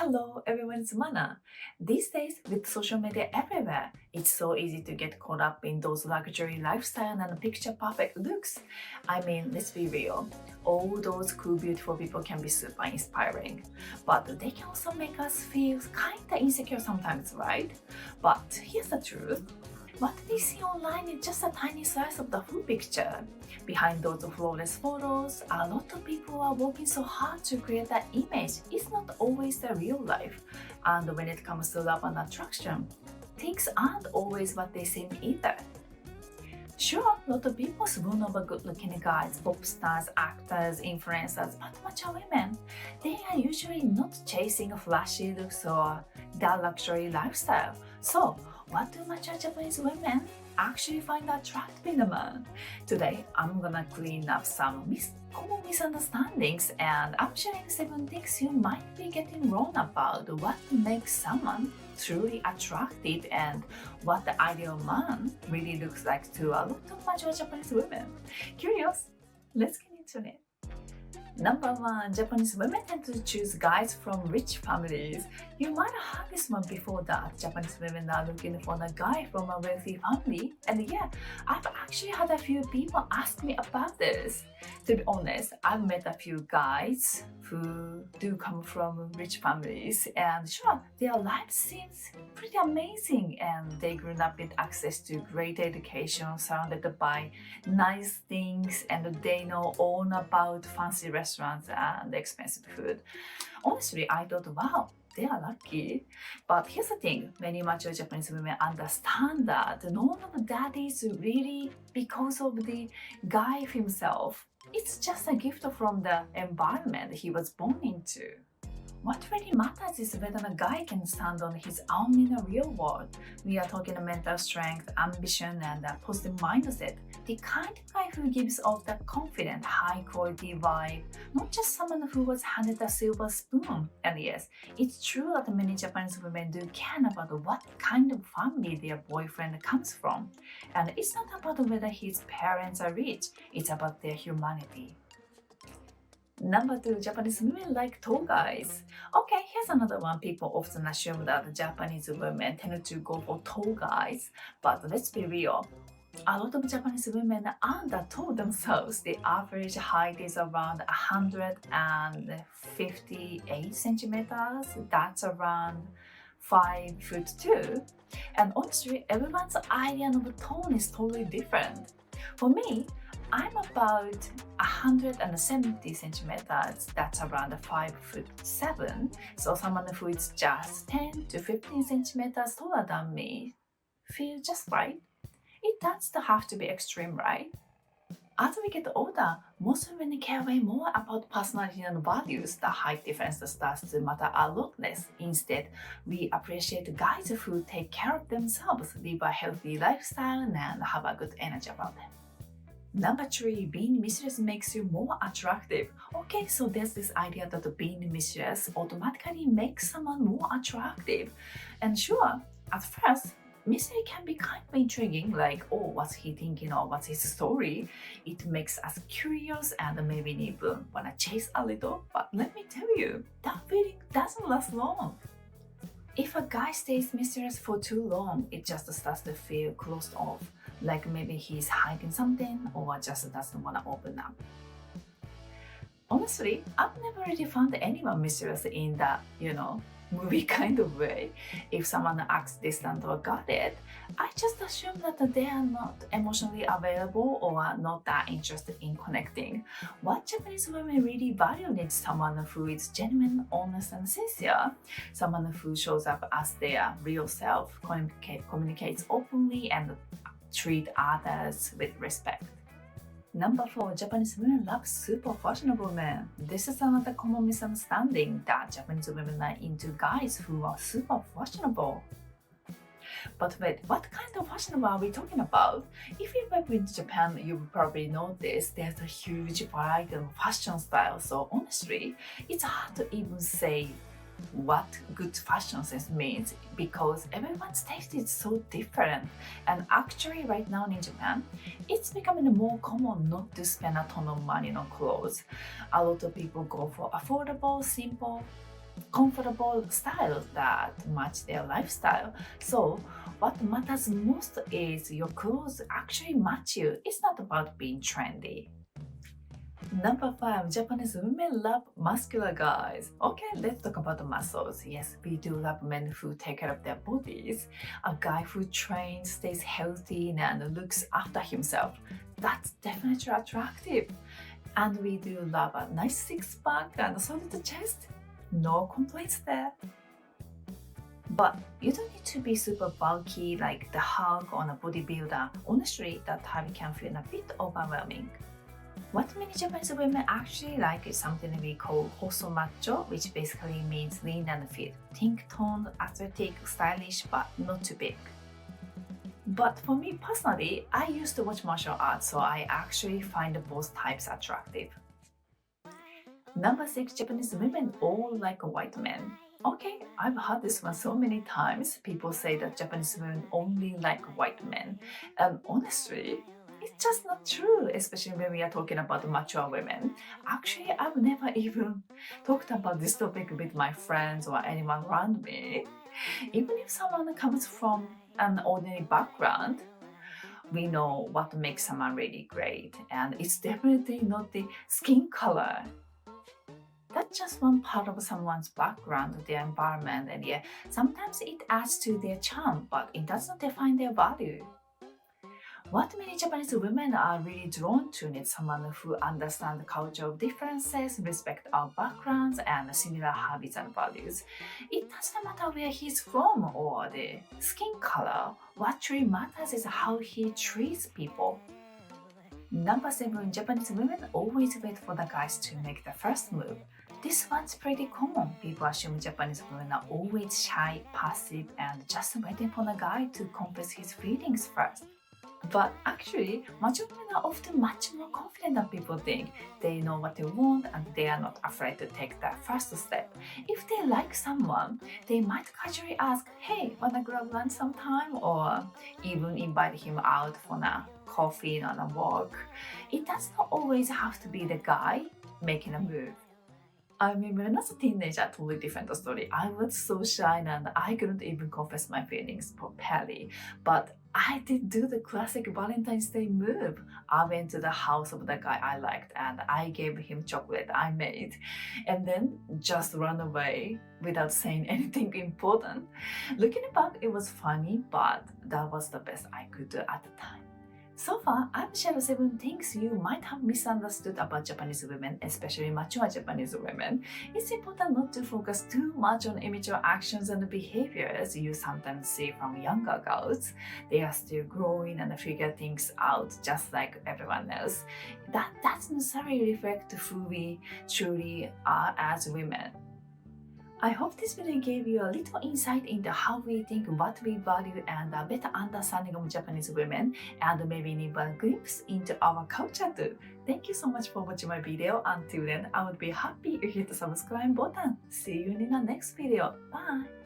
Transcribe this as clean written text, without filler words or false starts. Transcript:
Hello, everyone, it's Mana. These days, with social media everywhere, it's so easy to get caught up in those luxury lifestyle and picture perfect looks. I mean, let's be real. All those cool, beautiful people can be super inspiring, but they can also make us feel kinda insecure sometimes, right? But here's the truth. What we see online is just a tiny slice of the full picture. Behind those flawless photos, a lot of people are working so hard to create that image. It's not always the real life. And when it comes to love and attraction, things aren't always what they seem either. Sure, a lot of people swoon over good-looking guys, pop stars, actors, influencers, but mature women, they are usually not chasing flashy looks or that luxury lifestyle. So, what do mature Japanese women actually find attractive in a man? Today, I'm gonna clean up some common misunderstandings and I'm sharing 7 things you might be getting wrong about what makes someone truly attractive and what the ideal man really looks like to a lot of mature Japanese women. Curious? Let's get into it. Number 1, Japanese women tend to choose guys from rich families. You might have heard this one before that Japanese women are looking for a guy from a wealthy family. And yeah, I've actually had a few people ask me about this. To be honest, I've met a few guys who do come from rich families, and sure, their life seems pretty amazing and they grew up with access to great education, surrounded by nice things, and they know all about fancy restaurants and expensive food. Honestly, I thought, wow, they are lucky. But here's the thing, many mature Japanese women understand that none of that is really because of the guy himself. It's just a gift from the environment he was born into. What really matters is whether a guy can stand on his own in the real world. We are talking mental strength, ambition, and a positive mindset. The kind of guy who gives off that confident, high-quality vibe, not just someone who was handed a silver spoon. And yes, it's true that many Japanese women do care about what kind of family their boyfriend comes from. And it's not about whether his parents are rich, it's about their humanity. Number 2, Japanese women like tall guys. Okay, here's another one. People often assume that Japanese women tend to go for tall guys, but let's be real. A lot of Japanese women aren't that tall themselves. The average height is around 158 centimeters. That's around 5 foot 2. And honestly, everyone's idea of tone is totally different. For me, I'm about 170 centimeters, that's around 5 foot 7. So someone who is just 10 to 15 centimeters taller than me feels just right. It doesn't have to be extreme, right? As we get older, most women care way more about personality and values. The height difference starts to matter a lot less. Instead, we appreciate guys who take care of themselves, live a healthy lifestyle, and have a good energy about them. Number 3, being mischievous makes you more attractive. Okay, so there's this idea that being mischievous automatically makes someone more attractive. And sure, at first, mystery can be kind of intriguing, like, oh, what's he thinking or what's his story? It makes us curious and maybe even wanna chase a little. But let me tell you, that feeling doesn't last long. If a guy stays mysterious for too long, it just starts to feel closed off, like maybe he's hiding something or just doesn't want to open up. Honestly, I've never really found anyone mysterious in that, movie kind of way. If someone acts distant or guarded, I just assume that they are not emotionally available or are not that interested in connecting. What Japanese women really value is someone who is genuine, honest, and sincere. Someone who shows up as their real self, communicates openly, and treat others with respect. Number 4, Japanese women love super fashionable men. This is another common misunderstanding that Japanese women are into guys who are super fashionable. But wait, what kind of fashionable are we talking about? If you've ever been to Japan, you probably noticed there's a huge variety of fashion styles. So honestly, it's hard to even say what good fashion sense means because everyone's taste is so different. And actually right now in Japan, it's becoming more common not to spend a ton of money on clothes. A lot of people go for affordable, simple, comfortable styles that match their lifestyle. So, what matters most is your clothes actually match you. It's not about being trendy. Number five, Japanese women love muscular guys. Okay, let's talk about the muscles. Yes, we do love men who take care of their bodies. A guy who trains, stays healthy, and looks after himself. That's definitely attractive. And we do love a nice six pack and a solid chest. No complaints there. But you don't need to be super bulky like the Hulk or a bodybuilder. Honestly, that type can feel a bit overwhelming. What many Japanese women actually like is something we call hoso macho, which basically means lean and fit. Think toned, athletic, stylish, but not too big. But for me personally, I used to watch martial arts, so I actually find both types attractive. Number six, Japanese women all like white men. Okay, I've heard this one so many times. People say that Japanese women only like white men. And honestly, it's just not true, especially when we are talking about mature women. Actually, I've never even talked about this topic with my friends or anyone around me. Even if someone comes from an ordinary background, we know what makes someone really great, and it's definitely not the skin color. That's just one part of someone's background, their environment, and yeah, sometimes it adds to their charm, but it doesn't define their value. What many Japanese women are really drawn to is someone who understands the cultural differences, respect our backgrounds, and similar habits and values. It doesn't matter where he's from or the skin color. What truly matters is how he treats people. Number seven, Japanese women always wait for the guys to make the first move. This one's pretty common. People assume Japanese women are always shy, passive, and just waiting for the guy to confess his feelings first. But actually, mature women are often much more confident than people think. They know what they want and they are not afraid to take that first step. If they like someone, they might casually ask, hey, wanna grab lunch sometime? Or even invite him out for a coffee on a walk. It does not always have to be the guy making a move. I mean, when I was a teenager, totally different story. I was so shy and I couldn't even confess my feelings properly. But I did do the classic Valentine's Day move. I went to the house of the guy I liked and I gave him chocolate I made and then just ran away without saying anything important. Looking back, it was funny, but that was the best I could do at the time. So far, I've shared 7 things you might have misunderstood about Japanese women, especially mature Japanese women. It's important not to focus too much on immature actions and behaviors you sometimes see from younger girls. They are still growing and figure things out just like everyone else. That doesn't necessarily reflect who we truly are as women. I hope this video gave you a little insight into how we think, what we value, and a better understanding of Japanese women, and maybe even a glimpse into our culture too. Thank you so much for watching my video. Until then, I would be happy if you hit the subscribe button. See you in the next video. Bye!